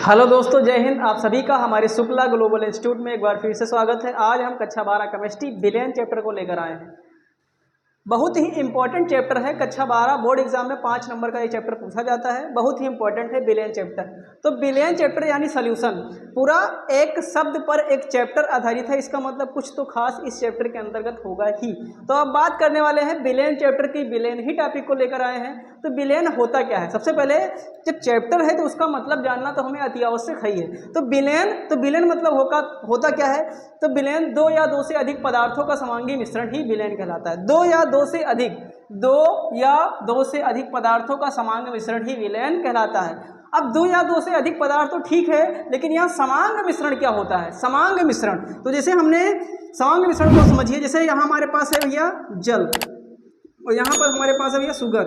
Hello दोस्तों, जय हिंद। आप सभी का हमारे शुक्ला ग्लोबल इंस्टीट्यूट में एक बार फिर से स्वागत है। आज हम कक्षा 12 केमिस्ट्री बिलियन चैप्टर को लेकर आए हैं। बहुत ही इंपॉर्टेंट चैप्टर है। कक्षा 12 बोर्ड एग्जाम में 5 नंबर का ये चैप्टर पूछा जाता है। बहुत ही इंपॉर्टेंट है बिलियन चैप्टर। तो बिलियन चैप्टर यानी सॉल्यूशन, पूरा एक शब्द पर एक चैप्टर आधारित है। इसका मतलब कुछ तो खास इस चैप्टर के अंतर्गत होगा ही। तो अब बात करने वाले हैं बिलियन चैप्टर की। बिलियन ही टॉपिक को लेकर आए हैं। तो बिलियन होता क्या है? सबसे पहले जब चैप्टर है तो उसका मतलब जानना तो हमें अति आवश्यक है। तो बिलियन मतलब होता क्या है? तो बिलियन दो या दो से अधिक पदार्थों का समांगी मिश्रण ही बिलियन कहलाता है। दो या दो से अधिक पदार्थों का समांग मिश्रण ही विलयन कहलाता है। अब दो या दो से अधिक पदार्थ तो ठीक है, लेकिन यहाँ समांग मिश्रण क्या होता है? समांग मिश्रण, तो जैसे हमने समांग मिश्रण को समझिए। जैसे यहाँ हमारे पास है भैया जल, और यहाँ पर हमारे पास है भैया शुगर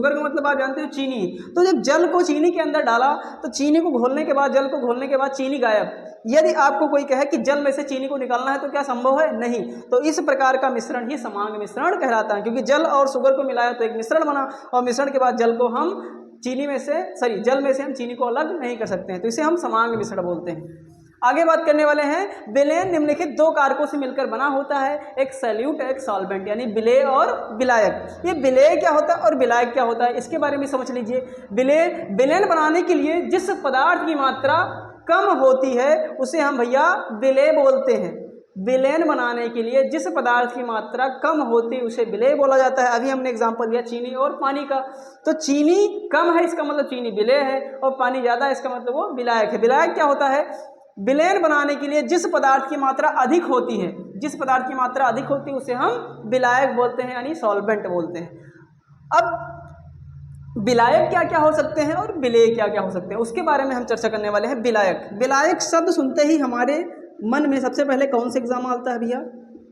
का मतलब आप जानते हो चीनी। तो जब जल को चीनी के अंदर डाला तो चीनी को घोलने के बाद, जल को घोलने के बाद चीनी गायब। यदि आपको कोई कहे कि जल में से चीनी को निकालना है तो क्या संभव है? नहीं। तो इस प्रकार का मिश्रण ही समांग मिश्रण कहलाता है, क्योंकि जल और शुगर को मिलाया तो एक मिश्रण बना, और मिश्रण के बाद जल में से हम चीनी को अलग नहीं कर सकते हैं। तो इसे हम समांग मिश्रण बोलते हैं। आगे बात करने वाले हैं। विलयन निम्नलिखित दो कारकों से मिलकर बना होता है, एक सॉल्यूट एक सॉल्वेंट, यानी विलेय और विलायक। ये विलेय क्या होता है और विलायक क्या होता है, इसके बारे में समझ लीजिए। विलयन बनाने के लिए जिस पदार्थ की मात्रा कम होती है उसे हम भैया विलेय बोलते हैं। विलयन बनाने के लिए जिस पदार्थ की मात्रा कम होती है उसे विलेय बोला जाता है। अभी हमने एग्जांपल दिया चीनी और पानी का। तो चीनी कम है इसका मतलब चीनी विलेय है, और पानी ज़्यादा है इसका मतलब वो विलायक है। विलायक क्या होता है? विलयन बनाने के लिए जिस पदार्थ की मात्रा अधिक होती है, उसे हम विलायक बोलते हैं, यानी सॉल्वेंट बोलते हैं। अब विलायक क्या क्या हो सकते हैं और विलेय क्या क्या हो सकते हैं, उसके बारे में हम चर्चा करने वाले हैं। विलायक शब्द सुनते ही हमारे मन में सबसे पहले कौन सा एग्जाम आता है भैया?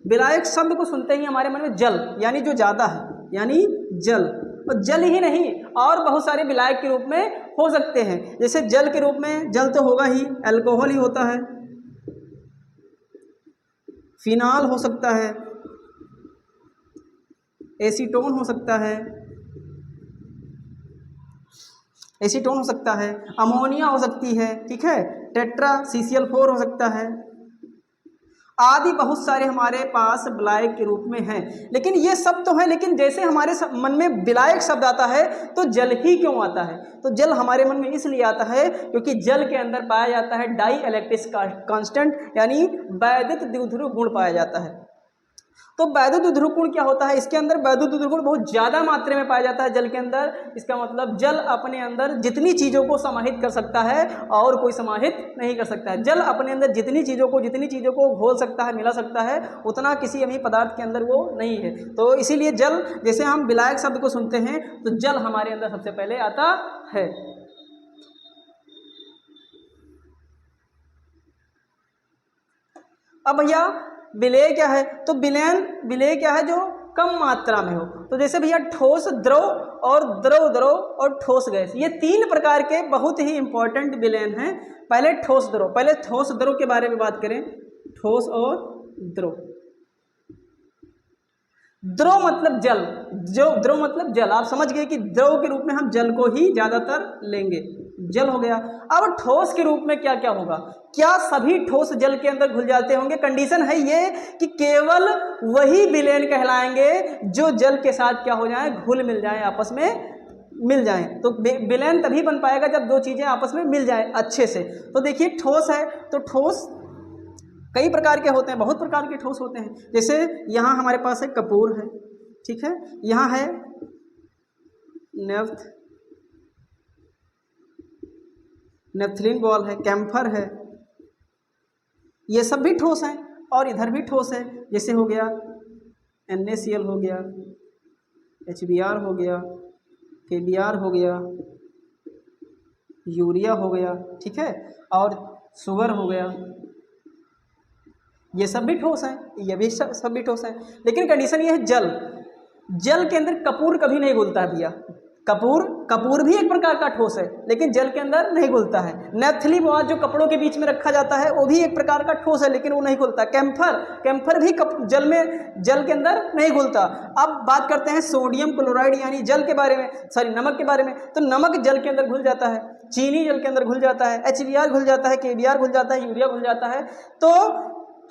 विलायक शब्द को सुनते ही हमारे मन में जल, यानी जो ज़्यादा है, यानी जल। और जल ही नहीं, और बहुत सारे विलायक के रूप में हो सकते हैं। जैसे जल के रूप में जल तो होगा ही, अल्कोहल ही होता है, फिनाल हो सकता है, एसीटोन हो सकता है, अमोनिया हो सकती है, ठीक है, टेट्रा CCl4 हो सकता है, आदि बहुत सारे हमारे पास विलायक के रूप में हैं। लेकिन ये सब तो है, लेकिन जैसे हमारे मन में विलायक शब्द आता है तो जल ही क्यों आता है? तो जल हमारे मन में इसलिए आता है क्योंकि जल के अंदर पाया जाता है डाई इलेक्ट्रिक कांस्टेंट, यानी वैद्युत द्विध्रुव गुण पाया जाता है। तो वैद्युत द्विध्रुव गुण क्या होता है? इसके अंदर वैद्युत द्विध्रुव गुण बहुत ज़्यादा मात्रा में पाया जाता है जल के अंदर। इसका मतलब जल अपने अंदर जितनी चीज़ों को समाहित कर सकता है और कोई समाहित नहीं कर सकता है। जल अपने अंदर जितनी चीज़ों को घोल सकता है, मिला सकता है, उतना किसी अभी पदार्थ के अंदर वो नहीं है। तो इसीलिए जल, जैसे हम विलायक शब्द को सुनते हैं तो जल हमारे अंदर सबसे पहले आता है। अब भैया विलेय क्या है? तो विलेय क्या है? जो कम मात्रा में हो। तो जैसे भैया ठोस द्रव और द्रव और ठोस गैस, ये 3 प्रकार के बहुत ही इंपॉर्टेंट विलयन हैं। पहले ठोस द्रव के बारे में बात करें। ठोस और द्रव। द्रव मतलब जल, द्रव मतलब जल। आप समझ गए कि द्रव के रूप में हम जल को ही ज्यादातर लेंगे, जल हो गया। अब ठोस के रूप में क्या क्या होगा? क्या सभी ठोस जल के अंदर घुल जाते होंगे? कंडीशन है ये कि केवल वही विलयन कहलाएंगे जो जल के साथ क्या हो जाए, घुल मिल जाए, आपस में मिल जाए। तो विलयन तभी बन पाएगा जब दो चीजें आपस में मिल जाए अच्छे से। तो देखिए ठोस है, तो ठोस कई प्रकार के होते हैं, बहुत प्रकार के ठोस होते हैं। जैसे यहाँ हमारे पास है कपूर है, ठीक है, यहाँ है नेफ्थलीन बॉल है, कैम्फर है, ये सब भी ठोस हैं। और इधर भी ठोस है, जैसे हो गया NaCl हो गया, HBr हो गया, KBr हो गया, यूरिया हो गया, ठीक है, और शुगर हो गया। ये सब भी ठोस हैं, ये भी सब भी ठोस हैं। लेकिन कंडीशन ये है जल के अंदर कपूर कभी नहीं घुलता है भैया। कपूर कपूर भी एक प्रकार का ठोस है लेकिन जल के अंदर नहीं घुलता है। नेफ्थलीन बॉल जो कपड़ों के बीच में रखा जाता है वो भी एक प्रकार का ठोस है लेकिन वो नहीं घुलता। कैम्फर भी जल के अंदर नहीं घुलता। अब बात करते हैं सोडियम क्लोराइड यानी जल के बारे में, सॉरी नमक के बारे में। तो नमक जल के अंदर घुल जाता है, चीनी जल के अंदर घुल जाता है, HBr घुल जाता है, KBr घुल जाता है, यूरिया घुल जाता है। तो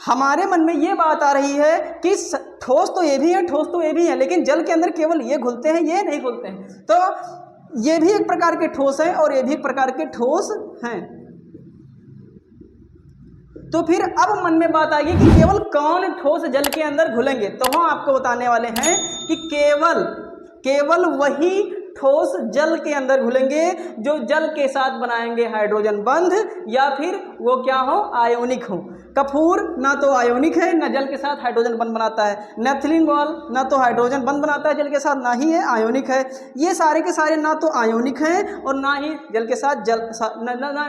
हमारे मन में ये बात आ रही है कि ठोस तो ये भी है, ठोस तो ये भी है, लेकिन जल के अंदर केवल ये घुलते हैं, ये नहीं घुलते हैं। तो ये भी एक प्रकार के ठोस हैं और ये भी एक प्रकार के ठोस हैं। तो फिर अब मन में बात आएगी कि केवल कौन ठोस जल के अंदर घुलेंगे। तो हम आपको बताने वाले हैं कि केवल वही ठोस जल के अंदर घुलेंगे जो जल के साथ बनाएंगे हाइड्रोजन बंध या फिर वो क्या हो, आयोनिक हो। कपूर ना तो आयोनिक है ना जल के साथ हाइड्रोजन बंध बनाता है। नेफ्थलीन बॉल ना तो हाइड्रोजन बंध बनाता है जल के साथ, ना ही ये आयोनिक है। ये सारे के सारे ना तो आयोनिक हैं और ना ही जल के साथ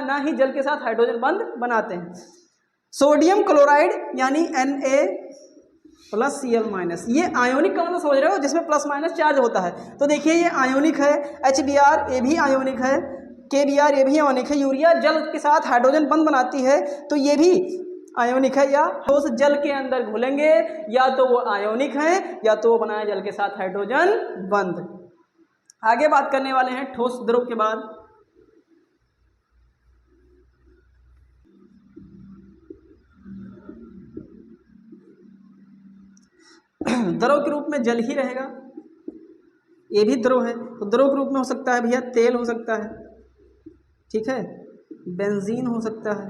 ना ही जल के साथ हाइड्रोजन बंध बनाते हैं। सोडियम क्लोराइड यानी Na+Cl-, ये आयोनिक का मतलब समझ रहे हो, जिसमें प्लस माइनस चार्ज होता है। तो देखिए ये आयोनिक है, HBr ये भी आयोनिक है, KBr ये भी आयोनिक है। यूरिया जल के साथ हाइड्रोजन बंध बनाती है तो ये भी आयोनिक है। या ठोस जल के अंदर घुलेंगे या तो वो आयोनिक है या तो वो बनाए जल के साथ हाइड्रोजन बंध। आगे बात करने वाले हैं ठोस द्रव के बाद। द्रव के रूप में जल ही रहेगा, ये भी द्रव है। तो द्रव के रूप में हो सकता है भैया तेल हो सकता है, ठीक है, बेंजीन हो सकता है,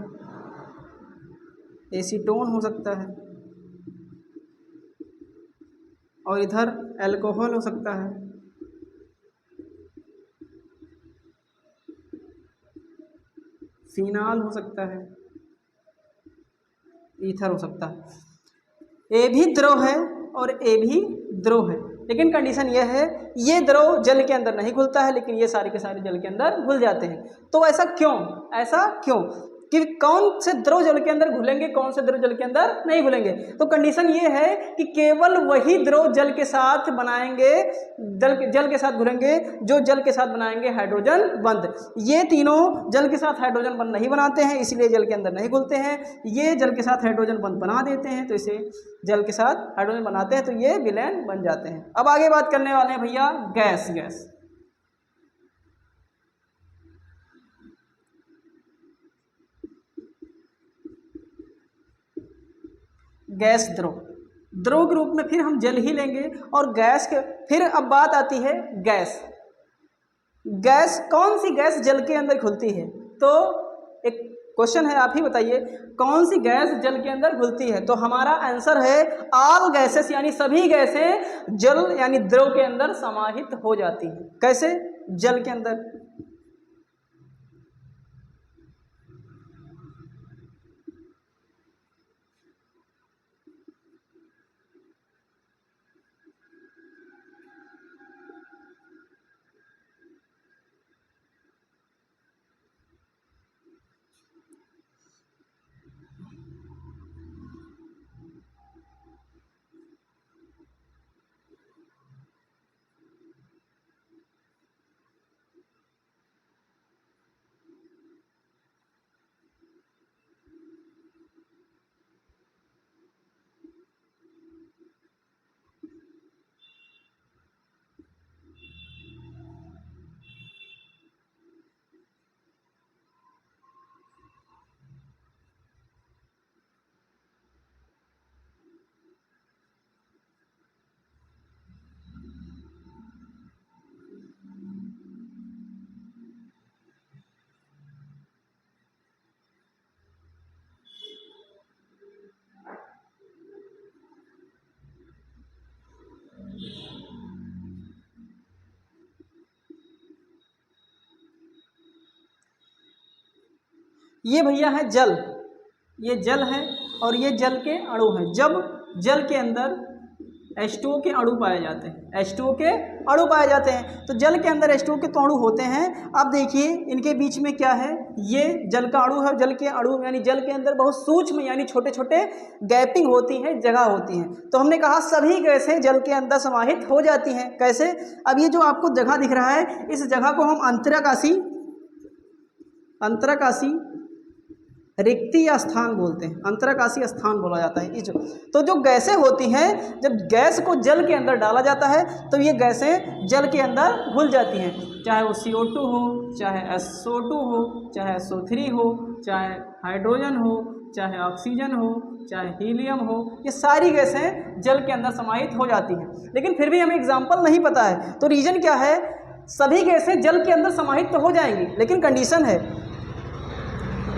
एसीटोन हो सकता है और इधर अल्कोहल हो सकता है, फिनाल हो सकता है, ईथर हो सकता है। ये भी द्रव है और ये भी द्रव है, लेकिन कंडीशन यह है ये द्रव जल के अंदर नहीं घुलता है लेकिन ये सारे के सारे जल के अंदर घुल जाते हैं। तो ऐसा क्यों कि कौन से द्रव जल के अंदर घुलेंगे, कौन से द्रव जल के अंदर नहीं घुलेंगे। तो कंडीशन ये है कि केवल वही द्रव जल के साथ बनाएंगे, जल के साथ घुलेंगे जो जल के साथ बनाएंगे हाइड्रोजन बंध। ये तीनों जल के साथ हाइड्रोजन बंध नहीं बनाते हैं इसलिए जल के अंदर नहीं घुलते हैं। ये जल के साथ हाइड्रोजन बंध बना देते हैं तो इसे जल के साथ हाइड्रोजन बनाते हैं तो ये विलयन बन जाते हैं। अब आगे बात करने वाले हैं भैया गैस द्रव के रूप में फिर हम जल ही लेंगे और गैस के फिर अब बात आती है गैस कौन सी गैस जल के अंदर घुलती है। तो एक क्वेश्चन है, आप ही बताइए कौन सी गैस जल के अंदर घुलती है। तो हमारा आंसर है ऑल गैसेस यानी सभी गैसें जल यानी द्रव के अंदर समाहित हो जाती है। कैसे? जल के अंदर। ये भैया है जल, ये जल है और ये जल के अणु हैं। जब जल के अंदर H2O के अणु पाए जाते हैं, H2O के अणु पाए जाते हैं। तो जल के अंदर H2O के तो अणु होते हैं। अब देखिए इनके बीच में क्या है, ये जल का अणु है। जल के अणु यानी जल के अंदर बहुत सूक्ष्म यानी छोटे छोटे गैपिंग होती है, जगह होती है। तो हमने कहा सभी गैसें जल के अंदर समाहित हो जाती हैं। कैसे? अब ये जो आपको जगह दिख रहा है, इस जगह को हम अंतराकाशी रिक्ति या स्थान बोलते हैं, अंतराकाशी स्थान बोला जाता है। तो जो गैसें होती हैं, जब गैस को जल के अंदर डाला जाता है तो ये गैसें जल के अंदर घुल जाती हैं, चाहे वो CO2 हो, चाहे SO2 हो, चाहे SO3 हो, चाहे हाइड्रोजन हो, चाहे ऑक्सीजन हो, चाहे हीलियम हो, ये सारी गैसें जल के अंदर समाहित हो जाती हैं। लेकिन फिर भी हमें एग्जाम्पल नहीं पता है, तो रीजन क्या है? सभी गैसें जल के अंदर समाहित तो हो जाएंगी, लेकिन कंडीशन है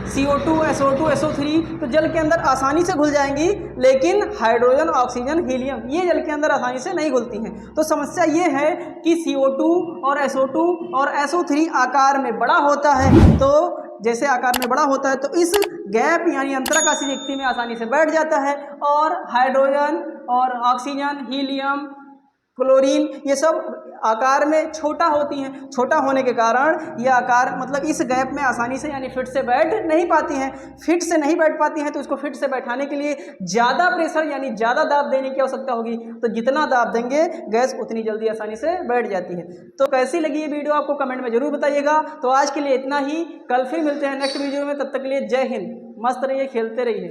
CO2, SO2, SO3 तो जल के अंदर आसानी से घुल जाएंगी, लेकिन हाइड्रोजन, ऑक्सीजन, हीलियम ये जल के अंदर आसानी से नहीं घुलती हैं। तो समस्या ये है कि CO2 और SO2 और SO3 आकार में बड़ा होता है। तो जैसे आकार में बड़ा होता है तो इस गैप यानी अंतराकाशी रिक्ति में आसानी से बैठ जाता है, और हाइड्रोजन और ऑक्सीजन, हीलियम, क्लोरीन ये सब आकार में छोटा होती हैं। छोटा होने के कारण ये आकार मतलब इस गैप में आसानी से यानी फिट से बैठ नहीं पाती हैं। फिट से नहीं बैठ पाती हैं तो इसको फिट से बैठाने के लिए ज़्यादा प्रेशर यानी ज़्यादा दाब देने की आवश्यकता होगी। तो जितना दाब देंगे गैस उतनी जल्दी आसानी से बैठ जाती है। तो कैसी लगी ये वीडियो आपको कमेंट में ज़रूर बताइएगा। तो आज के लिए इतना ही, कल फिर मिलते हैं नेक्स्ट वीडियो में। तब तक के लिए जय हिंद, मस्त रहिए, खेलते रहिए।